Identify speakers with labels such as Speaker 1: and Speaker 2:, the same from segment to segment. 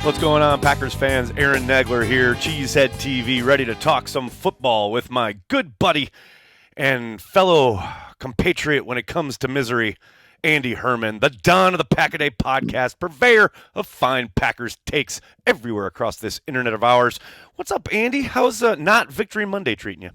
Speaker 1: What's going on, Packers fans? Aaron Nagler here, Cheesehead TV, ready to talk some football with my good buddy and fellow compatriot when it comes to misery, Andy Herman, the Don of the Pack-A-Day podcast, purveyor of fine Packers takes everywhere across this internet of ours. What's up, Andy? How's not Victory Monday treating you?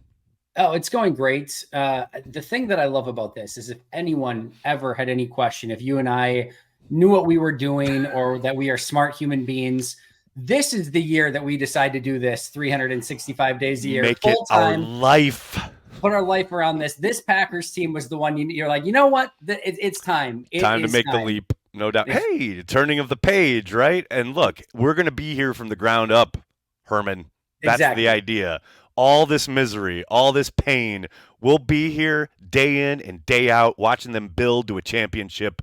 Speaker 2: Oh, it's going great. The thing that I love about this is if anyone ever had any question, if you and I knew what we were doing or that we are smart human beings, this is the year that we decide to do this 365 days a year.
Speaker 1: Make it our life.
Speaker 2: Put our life around this. This Packers team was the one you're like, you know what? It's time.
Speaker 1: Time to make the leap, no doubt. Hey, turning of the page, right? And look, we're going to be here from the ground up, Herman. That's exactly the idea. All this misery, all this pain, we'll be here day in and day out watching them build to a championship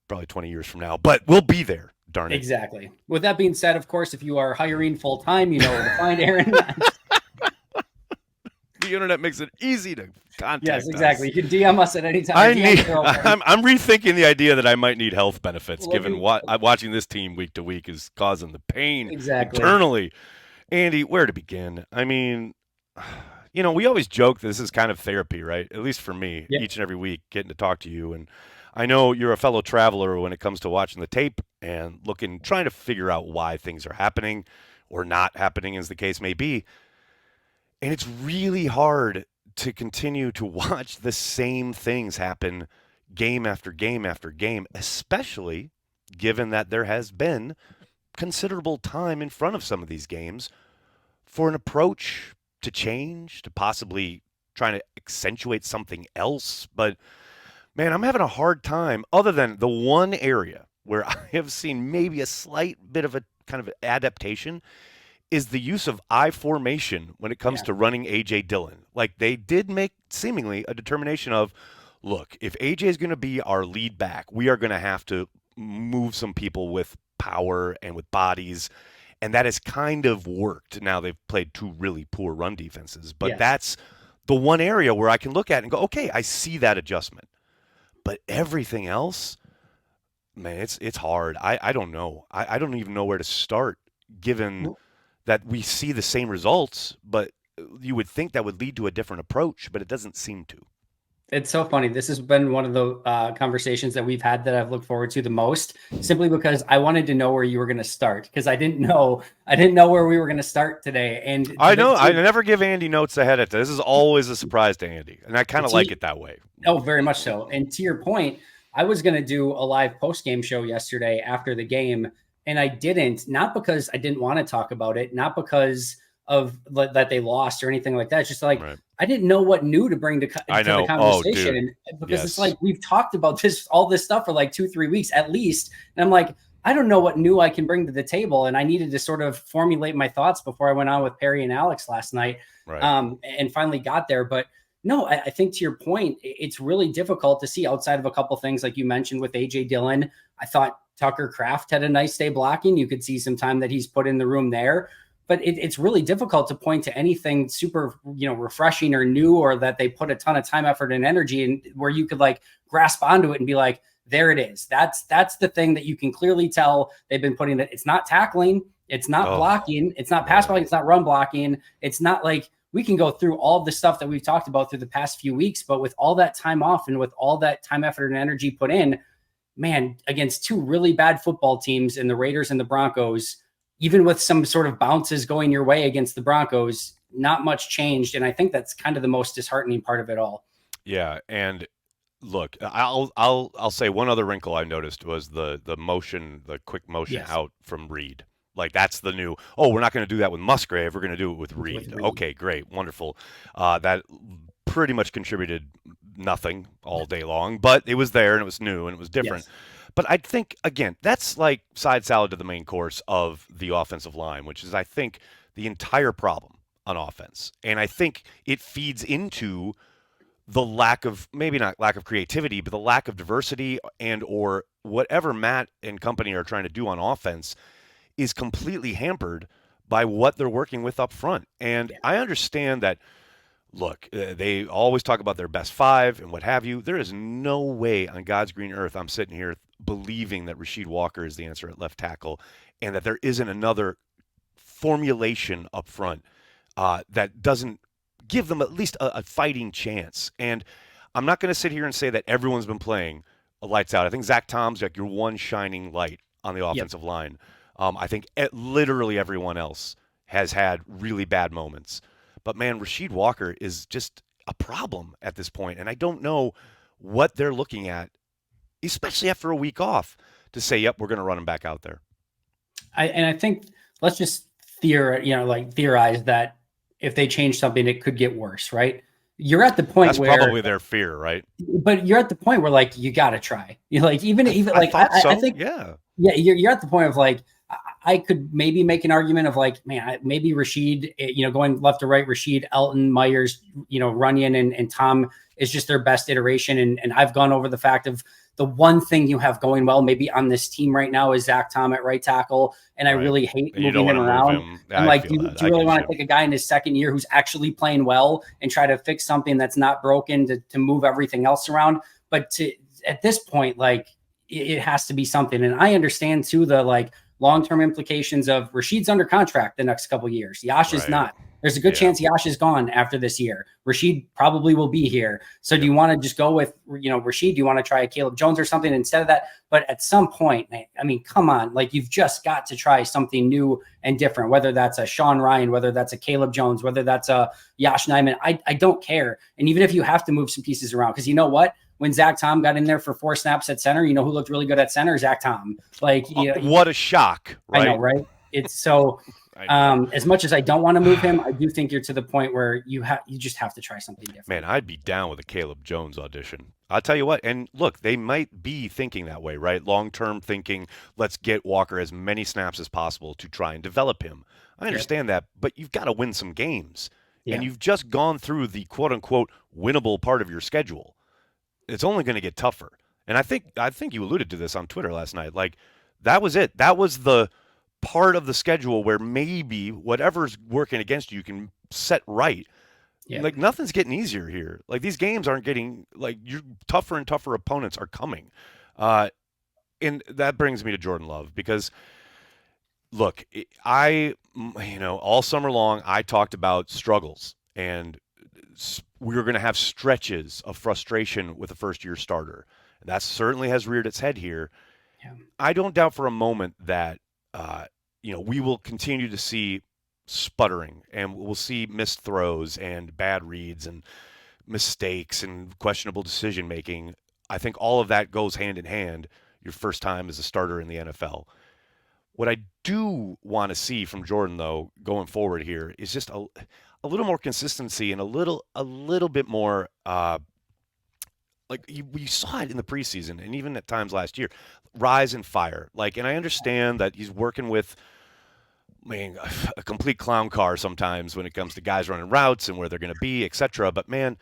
Speaker 1: probably 20 years from now. But we'll be there, darn it.
Speaker 2: Exactly. With that being said, of course, if you are hiring full-time, you know where to find Aaron.
Speaker 1: The internet makes it easy to contact
Speaker 2: Yes, exactly.
Speaker 1: us.
Speaker 2: You can DM us at any time.
Speaker 1: I'm rethinking the idea that I might need health benefits, given what watching this team week to week is causing the pain internally. Andy, where to begin? I mean, you know, we always joke that this is kind of therapy, right? At least for me, each and every week, getting to talk to you. And I know you're a fellow traveler when it comes to watching the tape and trying to figure out why things are happening or not happening, as the case may be. And it's really hard to continue to watch the same things happen game after game after game, especially given that there has been considerable time in front of some of these games for an approach to change, to possibly trying to accentuate something else. But, man, I'm having a hard time, other than the one area where I have seen maybe a slight bit of a kind of adaptation, is the use of I formation when it comes to running A.J. Dillon. Like, they did make seemingly a determination of, look, if A.J. is going to be our lead back, we are going to have to move some people with power and with bodies, and that has kind of worked. Now they've played two really poor run defenses, but that's the one area where I can look at and go, okay, I see that adjustment. But everything else, man, it's hard. I don't know. I don't even know where to start, given that we see the same results, but you would think that would lead to a different approach, but it doesn't seem to.
Speaker 2: It's so funny. This has been one of the conversations that we've had that I've looked forward to the most, simply because I wanted to know where you were going to start, because I didn't know where we were going to start today. And
Speaker 1: I know I never give Andy notes ahead of time. This is always a surprise to Andy, and I kind of like it that way.
Speaker 2: Oh, very much so. And to your point, I was going to do a live post-game show yesterday after the game, and I didn't, not because I didn't want to talk about it, not because of that they lost or anything like that. It's just like, I didn't know what new to bring to the conversation. Because it's like, we've talked about all this stuff for like 2-3 weeks at least. And I'm like, I don't know what new I can bring to the table. And I needed to sort of formulate my thoughts before I went on with Perry and Alex last night. And finally got there. But no, I think to your point, it's really difficult to see outside of a couple things like you mentioned with A.J. Dillon. I thought Tucker Kraft had a nice day blocking. You could see some time that he's put in the room there. But it's really difficult to point to anything super, refreshing or new, or that they put a ton of time, effort, and energy in, where you could like grasp onto it and be like, there it is. That's the thing that you can clearly tell they've been putting it. It's not tackling. It's not blocking. It's not pass blocking. It's not run blocking. It's not like, we can go through all the stuff that we've talked about through the past few weeks, but with all that time off and with all that time, effort, and energy put in, man, against two really bad football teams in the Raiders and the Broncos, even with some sort of bounces going your way against the Broncos, not much changed. And I think that's kind of the most disheartening part of it all.
Speaker 1: Yeah. And look, I'll say one other wrinkle I noticed was the quick motion out from Reed. Like, that's the new, we're not going to do that with Musgrave. We're going to do it with Reed. Okay, great. Wonderful. That pretty much contributed nothing all day long, but it was there and it was new and it was different. Yes. But I think, again, that's like side salad to the main course of the offensive line, which is, I think, the entire problem on offense. And I think it feeds into the lack of, maybe not lack of creativity, but the lack of diversity and or whatever Matt and company are trying to do on offense is completely hampered by what they're working with up front. And I understand that, look, they always talk about their best five and what have you. There is no way on God's green earth I'm sitting here believing that Rasheed Walker is the answer at left tackle and that there isn't another formulation up front that doesn't give them at least a fighting chance. And I'm not going to sit here and say that everyone's been playing lights out. I think Zach Tom's like your one shining light on the offensive line. I think literally everyone else has had really bad moments. But, man, Rasheed Walker is just a problem at this point. And I don't know what they're looking at, especially after a week off, to say, yep, we're going to run him back out there.
Speaker 2: I think let's just theorize that if they change something, it could get worse, right? You're at the point
Speaker 1: that's
Speaker 2: where
Speaker 1: probably their fear, right?
Speaker 2: But you're at the point where like you got to try. You're like even like I think you're at the point of like I could maybe make an argument of like, man, maybe Rasheed, going left to right, Rasheed, Elton, Myers, Runyon and Tom is just their best iteration. And I've gone over the fact of the one thing you have going well maybe on this team right now is Zach Tom at right tackle. And I really hate moving him around. And like, do you really want to take a guy in his second year who's actually playing well and try to fix something that's not broken to move everything else around? But at this point, like it has to be something. And I understand too, the like long-term implications of Rasheed's under contract the next couple of years. Yash is not. There's a good chance Yash is gone after this year. Rasheed probably will be here. So do you want to just go with, Rasheed? Do you want to try a Caleb Jones or something instead of that? But at some point, I mean, come on, like you've just got to try something new and different, whether that's a Sean Ryan, whether that's a Caleb Jones, whether that's a Yash Nyman. I don't care. And even if you have to move some pieces around, because you know what? When Zach Tom got in there for 4 snaps at center, who looked really good at center? Zach Tom. Like,
Speaker 1: what a shock, right?
Speaker 2: I know, right? It's so as much as I don't want to move him, I do think you're to the point where you just have to try something different.
Speaker 1: Man, I'd be down with a Caleb Jones audition. I'll tell you what, and look, they might be thinking that way, right? Long-term thinking, let's get Walker as many snaps as possible to try and develop him. I understand that, but you've got to win some games. Yeah. And you've just gone through the quote-unquote winnable part of your schedule. It's only going to get tougher. And I think you alluded to this on Twitter last night. Like, that was it. That was the part of the schedule where maybe whatever's working against you can set right. Yeah. Like, nothing's getting easier here. Like, these games aren't getting, like, tougher and tougher opponents are coming. And that brings me to Jordan Love because, look, all summer long I talked about struggles and we were going to have stretches of frustration with a first-year starter. That certainly has reared its head here. Yeah. I don't doubt for a moment that, we will continue to see sputtering and we'll see missed throws and bad reads and mistakes and questionable decision-making. I think all of that goes hand in hand your first time as a starter in the NFL. What I do want to see from Jordan, though, going forward here is just a little more consistency and a little bit more we saw it in the preseason and even at times last year, rise and fire. And I understand that he's working with a complete clown car sometimes when it comes to guys running routes and where they're going to be, etc. But man,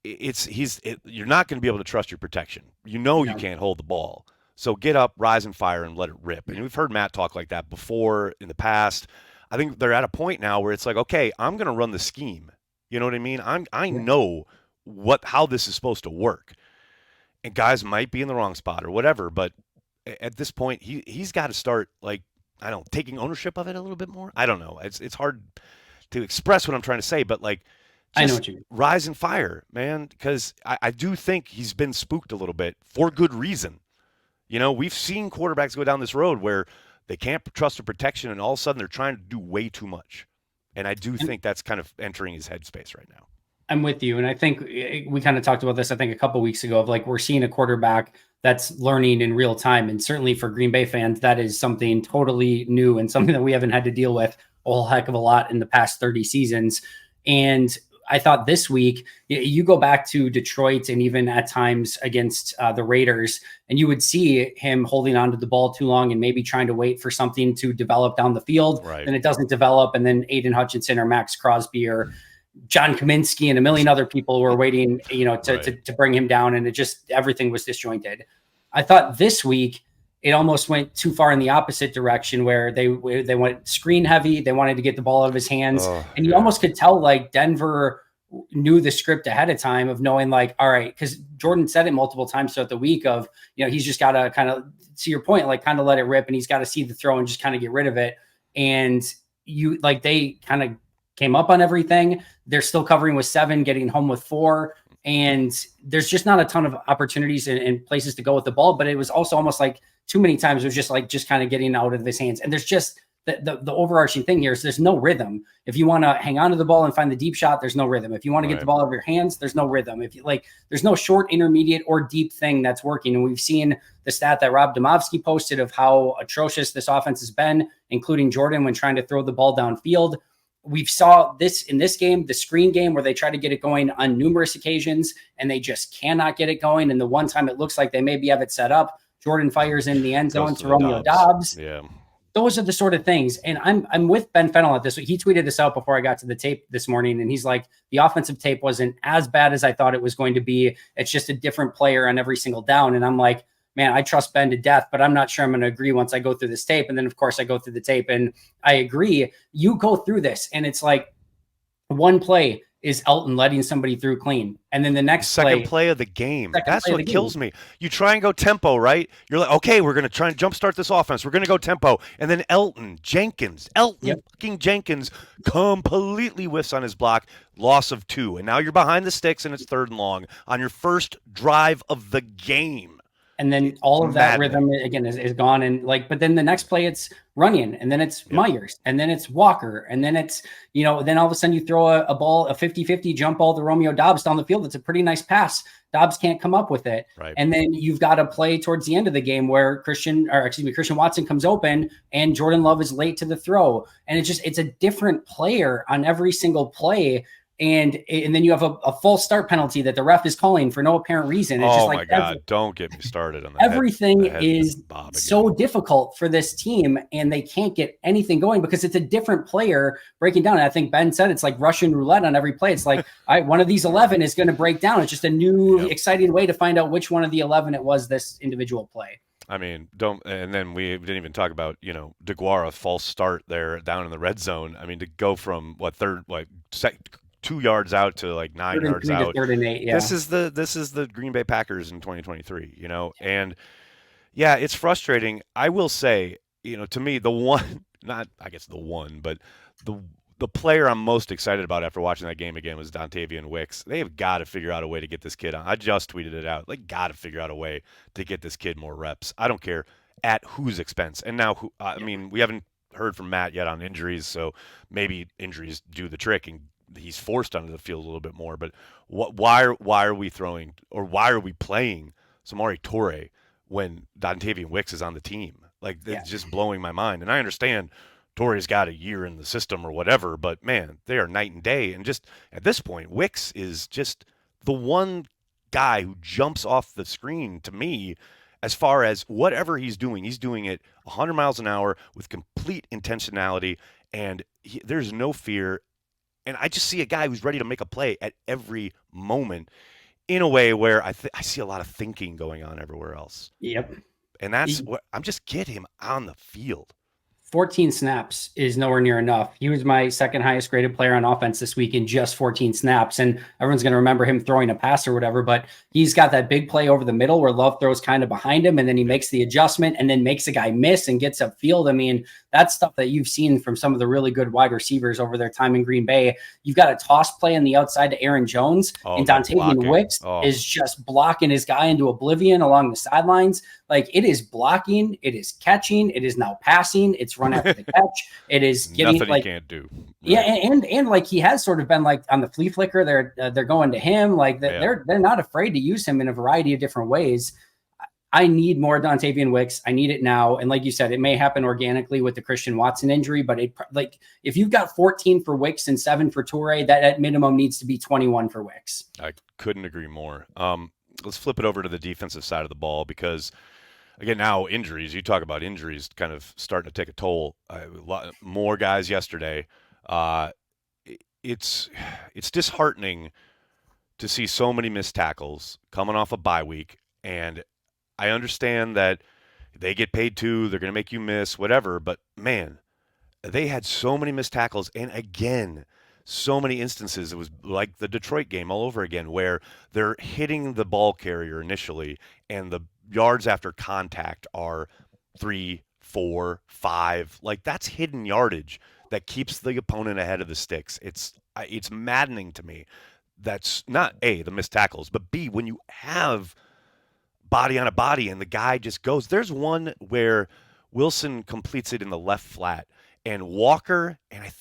Speaker 1: you're not going to be able to trust your protection. You can't hold the ball. So get up, rise and fire, and let it rip. And we've heard Matt talk like that before in the past. I think they're at a point now where it's like, okay, I'm going to run the scheme. You know what I mean? I know how this is supposed to work. And guys might be in the wrong spot or whatever, but at this point, he's got to start, taking ownership of it a little bit more. I don't know. It's hard to express what I'm trying to say, but
Speaker 2: I know what you mean.
Speaker 1: Rise and fire, man, because I do think he's been spooked a little bit for good reason. We've seen quarterbacks go down this road where they can't trust their protection, and all of a sudden they're trying to do way too much. And I do think that's kind of entering his headspace right now.
Speaker 2: I'm with you. And I think we kind of talked about this, I think, a couple of weeks ago of we're seeing a quarterback that's learning in real time. And certainly for Green Bay fans, that is something totally new and something that we haven't had to deal with a whole heck of a lot in the past 30 seasons. And I thought this week, you go back to Detroit and even at times against the Raiders, and you would see him holding onto the ball too long and maybe trying to wait for something to develop down the field. Right. And it doesn't develop. And then Aiden Hutchinson or Max Crosby or John Kaminsky and a million other people were waiting, to bring him down. And everything was disjointed. I thought this week, it almost went too far in the opposite direction where they went screen heavy. They wanted to get the ball out of his hands. And you almost could tell Denver knew the script ahead of time of knowing like, all right, because Jordan said it multiple times throughout the week of, he's just got to kind of, to your point, like kind of let it rip, and he's got to see the throw and just kind of get rid of it. And they kind of came up on everything. They're still covering with 7, getting home with 4. And there's just not a ton of opportunities and places to go with the ball. But it was also almost like too many times it was just kind of getting out of his hands. And there's just the overarching thing here is there's no rhythm. If you want to hang on to the ball and find the deep shot, there's no rhythm. If you want to get the ball out of your hands, there's no rhythm. If you there's no short, intermediate, or deep thing that's working. And we've seen the stat that Rob Domofsky posted of how atrocious this offense has been, including Jordan when trying to throw the ball downfield. We saw this in this game, the screen game, where they try to get it going on numerous occasions and they just cannot get it going. And the one time it looks like they maybe have it set up, Jordan fires in the end zone to Romeo Doubs.
Speaker 1: Yeah.
Speaker 2: Those are the sort of things. And I'm with Ben Fennell at this. He tweeted this out before I got to the tape this morning. And he's like, the offensive tape wasn't as bad as I thought it was going to be. It's just a different player on every single down. And I'm like, man, I trust Ben to death, but I'm not sure I'm going to agree once I go through this tape. And then of course I go through the tape and I agree. You go through this and it's like one play is Elton letting somebody through clean. And then the next
Speaker 1: second play of the game. That's what kills me. You try and go tempo, right? You're like, okay, we're going to try and jumpstart this offense. We're going to go tempo. And then Elton Jenkins completely whiffs on his block, loss of 2. And now you're behind the sticks and it's 3rd and long on your first drive of the game.
Speaker 2: And then all of that rhythm again is gone. And but then the next play it's Runyon, and then it's Myers, and then it's Walker, and then it's, then all of a sudden you throw a ball, a 50-50 jump ball to Romeo Doubs down the field. It's a pretty nice pass. Doubs can't come up with it.
Speaker 1: Right.
Speaker 2: And then you've got a play towards the end of the game where Christian Watson comes open and Jordan Love is late to the throw. And it's a different player on every single play. And then you have a false start penalty that the ref is calling for no apparent reason. It's
Speaker 1: my God. Don't get me started on that.
Speaker 2: Everything is so difficult for this team, and they can't get anything going because it's a different player breaking down. And I think Ben said it's like Russian roulette on every play. It's like, all right, one of these 11 is going to break down. It's just a new, exciting way to find out which one of the 11 it was this individual play.
Speaker 1: I mean, and then we didn't even talk about, DeGuara false start there down in the red zone. I mean, to go from 2 yards out to 9 yards out.
Speaker 2: 3rd and 8, yeah.
Speaker 1: This is the Green Bay Packers in 2023, and it's frustrating. I will say, to me, the one, not I guess the one, but the player I'm most excited about after watching that game again was Davian Wix. They have got to figure out a way to get this kid on. I just tweeted it out. They got to figure out a way to get this kid more reps. I don't care at whose expense. And now, we haven't heard from Matt yet on injuries, so maybe injuries do the trick and he's forced onto the field a little bit more. But why are we throwing, or why are we playing Samori Toure when Davian Wix is on the team? It's just blowing my mind. And I understand Torre's got a year in the system or whatever, but man, they are night and day. And just at this point, Wix is just the one guy who jumps off the screen to me. As far as whatever he's doing it 100 miles an hour with complete intentionality, and there's no fear. And I just see a guy who's ready to make a play at every moment in a way where I see a lot of thinking going on everywhere else.
Speaker 2: Yep.
Speaker 1: And that's what I'm just get him on the field.
Speaker 2: 14 snaps is nowhere near enough. He was my second highest graded player on offense this week in just 14 snaps. And everyone's going to remember him throwing a pass or whatever, but he's got that big play over the middle where Love throws kind of behind him and then he makes the adjustment and then makes a guy miss and gets upfield. I mean, that's stuff that you've seen from some of the really good wide receivers over their time in Green Bay. You've got a toss play on the outside to Aaron Jones, and Davian Wix is just blocking his guy into oblivion along the sidelines. It is blocking, it is catching, it is now passing, it's run after the catch. It is getting
Speaker 1: nothing he can't do. Right.
Speaker 2: Yeah, and he has sort of been on the flea flicker. They're going to him. They're not afraid to use him in a variety of different ways. I need more Davian Wix. I need it now. And like you said, it may happen organically with the Christian Watson injury, but if you've got 14 for Wix and 7 for Toure, that at minimum needs to be 21 for Wix.
Speaker 1: I couldn't agree more. Let's flip it over to the defensive side of the ball because, again, now injuries. You talk about injuries kind of starting to take a toll. A lot more guys yesterday. It's disheartening to see so many missed tackles coming off a bye week, and I understand that they get paid too. They're going to make you miss, whatever. But, man, they had so many missed tackles. And, again, so many instances. It was like the Detroit game all over again, where they're hitting the ball carrier initially, and the yards after contact are 3, 4, 5. Like that's hidden yardage that keeps the opponent ahead of the sticks. It's maddening to me. That's not A, the missed tackles, but B, when you have body on a body and the guy just goes. There's one where Wilson completes it in the left flat, and Walker, and I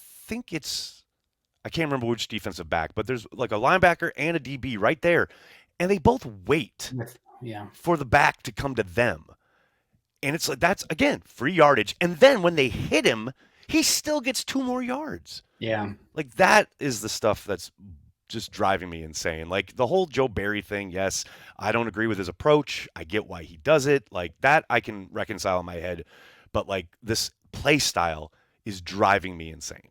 Speaker 1: can't remember which defensive back, but there's like a linebacker and a DB right there, and they both wait for the back to come to them. And it's like, that's again free yardage. And then when they hit him, he still gets 2 more yards.
Speaker 2: Yeah.
Speaker 1: Like that is the stuff that's just driving me insane. Like the whole Joe Barry thing, yes, I don't agree with his approach. I get why he does it. Like that I can reconcile in my head. But like this play style is driving me insane.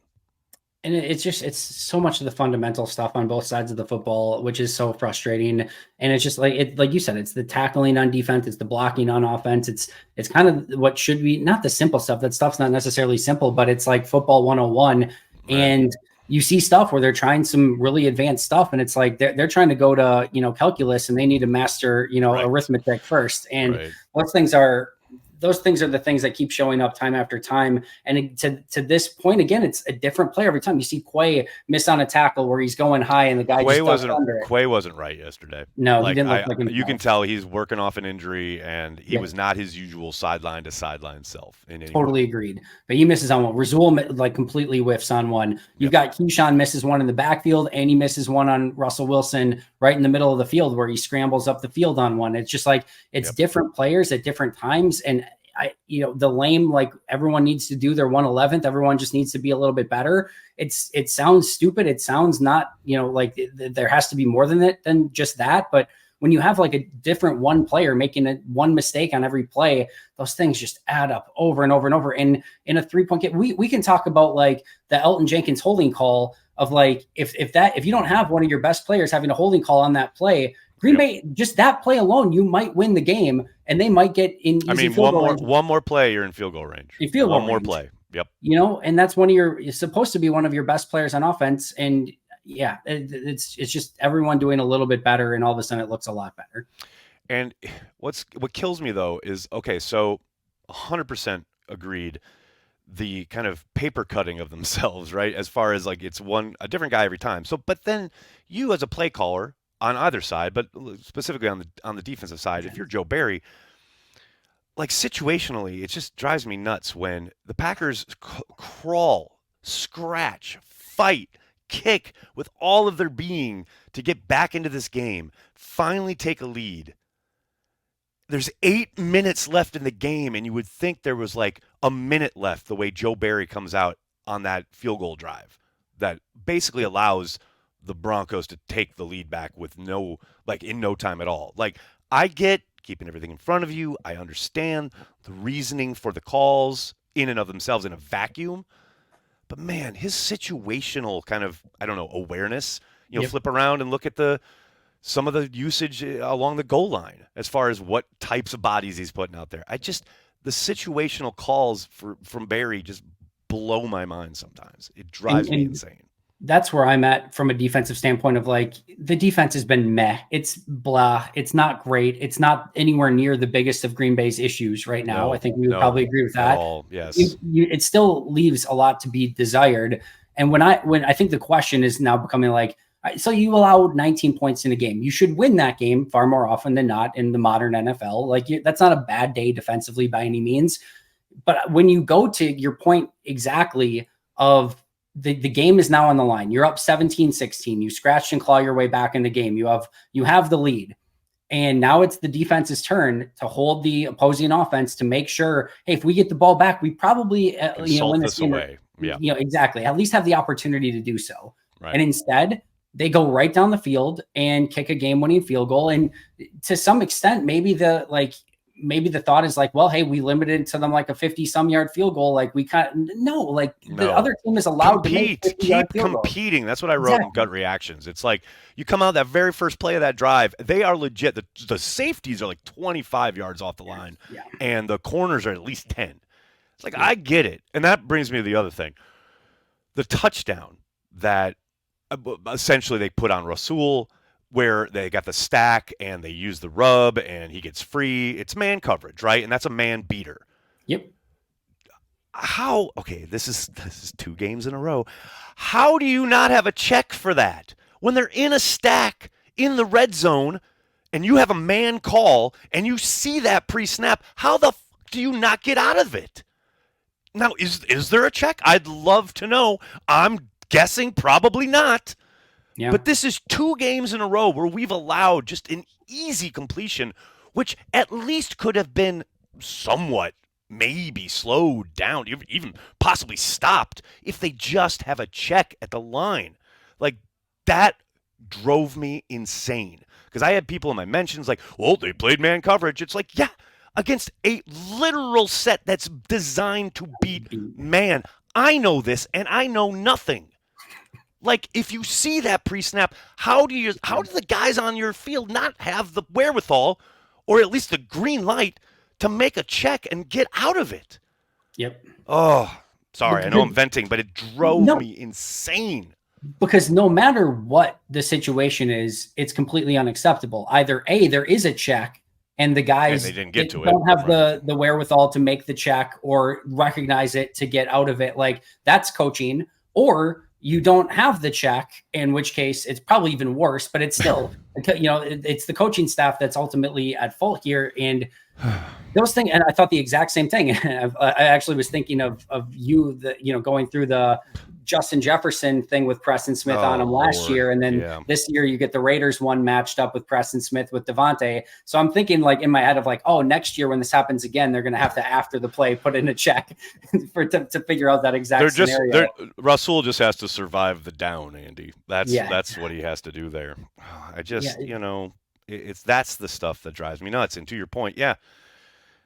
Speaker 2: And it's so much of the fundamental stuff on both sides of the football, which is so frustrating. And it's just like you said, it's the tackling on defense, it's the blocking on offense. It's kind of what should be not the simple stuff. That stuff's not necessarily simple, but it's like football 101. Right. And you see stuff where they're trying some really advanced stuff, and it's like they're trying to go to, calculus, and they need to master, arithmetic first. And those things are the things that keep showing up time after time. And to this point, again, it's a different player every time. You see Quay miss on a tackle where he's going high and the guy
Speaker 1: Quay wasn't right yesterday.
Speaker 2: No, he didn't look like himself.
Speaker 1: You can tell he's working off an injury, and he was not his usual sideline to sideline self.
Speaker 2: Totally agreed. But he misses on one. Razul completely whiffs on one. You've got Keyshawn misses one in the backfield, and he misses one on Russell Wilson right in the middle of the field where he scrambles up the field on one. It's just like it's different players at different times. And the lame, like everyone needs to do their 111th. Everyone just needs to be a little bit better. It sounds stupid. It sounds not, like there has to be more than just that. But when you have like a different one player making one mistake on every play, those things just add up over and over and over. And in a 3-point game, we can talk about like the Elton Jenkins holding call of like, if you don't have one of your best players having a holding call on that play, Green Bay, just that play alone, you might win the game, and they might get in.
Speaker 1: One more play, you're in field goal range. One more play. Yep.
Speaker 2: And that's it's supposed to be one of your best players on offense, and it's just everyone doing a little bit better, and all of a sudden it looks a lot better.
Speaker 1: And what kills me though is so 100% agreed. The kind of paper cutting of themselves, right? As far as like it's a different guy every time. So, but then you as a play caller on either side, but specifically on the defensive side, if you're Joe Barry, like situationally, it just drives me nuts when the Packers crawl, scratch, fight, kick with all of their being to get back into this game, finally take a lead. There's 8 minutes left in the game, and you would think there was like a minute left the way Joe Barry comes out on that field goal drive that basically allows the Broncos to take the lead back with in no time at all. Like, I get keeping everything in front of you. I understand the reasoning for the calls in and of themselves in a vacuum. But man, his situational kind of, awareness, flip around and look at some of the usage along the goal line as far as what types of bodies he's putting out there. The situational calls from Barry just blow my mind sometimes. It drives me insane.
Speaker 2: That's where I'm at from a defensive standpoint of like the defense has been meh. It's blah. It's not great. It's not anywhere near the biggest of Green Bay's issues right now.
Speaker 1: No,
Speaker 2: I think we would probably agree with that.
Speaker 1: Yes.
Speaker 2: It still leaves a lot to be desired. And when I think the question is now becoming like, so you allowed 19 points in a game. You should win that game far more often than not in the modern NFL. Like that's not a bad day defensively by any means. But when you go to your point exactly of the game is now on the line. You're up 17-16. You scratch and claw your way back in the game. You have the lead. And now it's the defense's turn to hold the opposing offense to make sure, hey, if we get the ball back, we probably win this game.
Speaker 1: Away. Yeah.
Speaker 2: Exactly. At least have the opportunity to do so.
Speaker 1: Right.
Speaker 2: And instead, they go right down the field and kick a game-winning field goal. And to some extent, maybe the thought is like, well, hey, we limited to them like a 50-some yard field goal. Like the other team is allowed to make 50-yard field
Speaker 1: competing. That's what I wrote in gut reactions. It's like you come out that very first play of that drive, they are legit. The safeties are like 25 yards off the line, and the corners are at least 10. It's like I get it, and that brings me to the other thing. The touchdown that essentially they put on Rasul, where they got the stack and they use the rub and he gets free. It's man coverage, right? And that's a man beater.
Speaker 2: Yep.
Speaker 1: How? Okay, this is 2 games in a row. How do you not have a check for that when they're in a stack in the red zone and you have a man call and you see that pre-snap? How the do you not get out of it? Now, is there a check? I'd love to know. I'm guessing probably not. Yeah. But this is 2 games in a row where we've allowed just an easy completion, which at least could have been somewhat maybe slowed down, even possibly stopped if they just have a check at the line. Like, that drove me insane. Because I had people in my mentions like, well, they played man coverage. It's like, yeah, against a literal set that's designed to beat man. I know this, and I know nothing. Like, if you see that pre-snap, how do the guys on your field not have the wherewithal, or at least the green light, to make a check and get out of it?
Speaker 2: Yep.
Speaker 1: Oh, sorry, I know I'm venting, but it drove me insane.
Speaker 2: Because no matter what the situation is, it's completely unacceptable. Either A, there is a check, and the guys don't have the wherewithal to make the check or recognize it to get out of it. Like, that's coaching. Or you don't have the check, in which case it's probably even worse, but it's still, it's the coaching staff that's ultimately at fault here. And those things, and I thought the exact same thing. I actually was thinking of you, going through the Justin Jefferson thing with Preston Smith on him last year. And then this year you get the Raiders one matched up with Preston Smith with Devontae. So I'm thinking, like, in my head of like, oh, next year when this happens again, they're going to have to, after the play, put in a check to figure out that exact scenario.
Speaker 1: Rasul just has to survive the down, Andy. That's what he has to do there. I just, that's the stuff that drives me nuts. And to your point,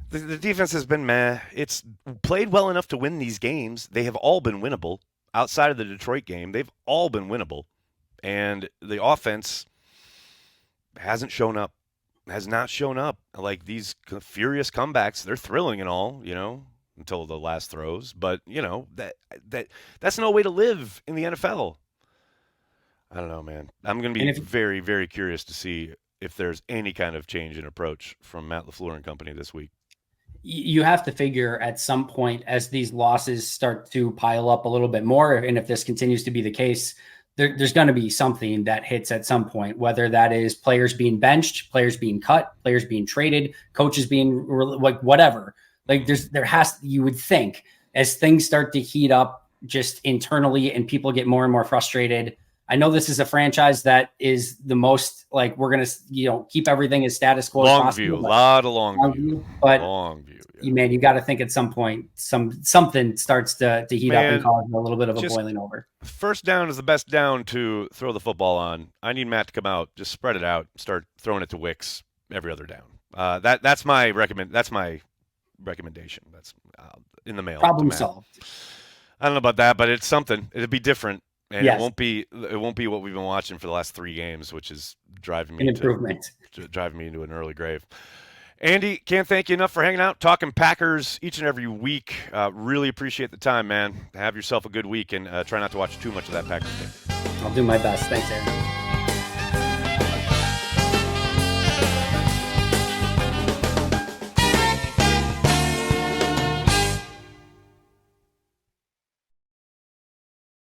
Speaker 1: the defense has been meh. It's played well enough to win these games. They have all been winnable. Outside of the Detroit game, they've all been winnable. And the offense has not shown up. Like, these furious comebacks, they're thrilling and all, until the last throws. But, that's no way to live in the NFL. I don't know, man. I'm going to be very, very curious to see if there's any kind of change in approach from Matt LaFleur and company this week.
Speaker 2: You have to figure at some point, as these losses start to pile up a little bit more, and if this continues to be the case, there's going to be something that hits at some point, whether that is players being benched, players being cut, players being traded, coaches being like whatever. Like, you would think, as things start to heat up just internally and people get more and more frustrated. I know this is a franchise that is the most, like, we're going to, keep everything as status quo as possible.
Speaker 1: A lot of long view.
Speaker 2: But
Speaker 1: long view.
Speaker 2: Man, you got to think at some point something starts to heat up and cause a little bit of a boiling over.
Speaker 1: First down is the best down to throw the football on. I need Matt to come out, just spread it out, start throwing it to Wix every other down. That's my recommendation. That's in the mail.
Speaker 2: Problem solved.
Speaker 1: I don't know about that, but it's something. It'll be different. And it won't be what we've been watching for the last 3 games, which is driving me into an early grave. Andy, can't thank you enough for hanging out, talking Packers each and every week. Really appreciate the time, man. Have yourself a good week, and try not to watch too much of that Packers game.
Speaker 2: I'll do my best. Thanks, Aaron.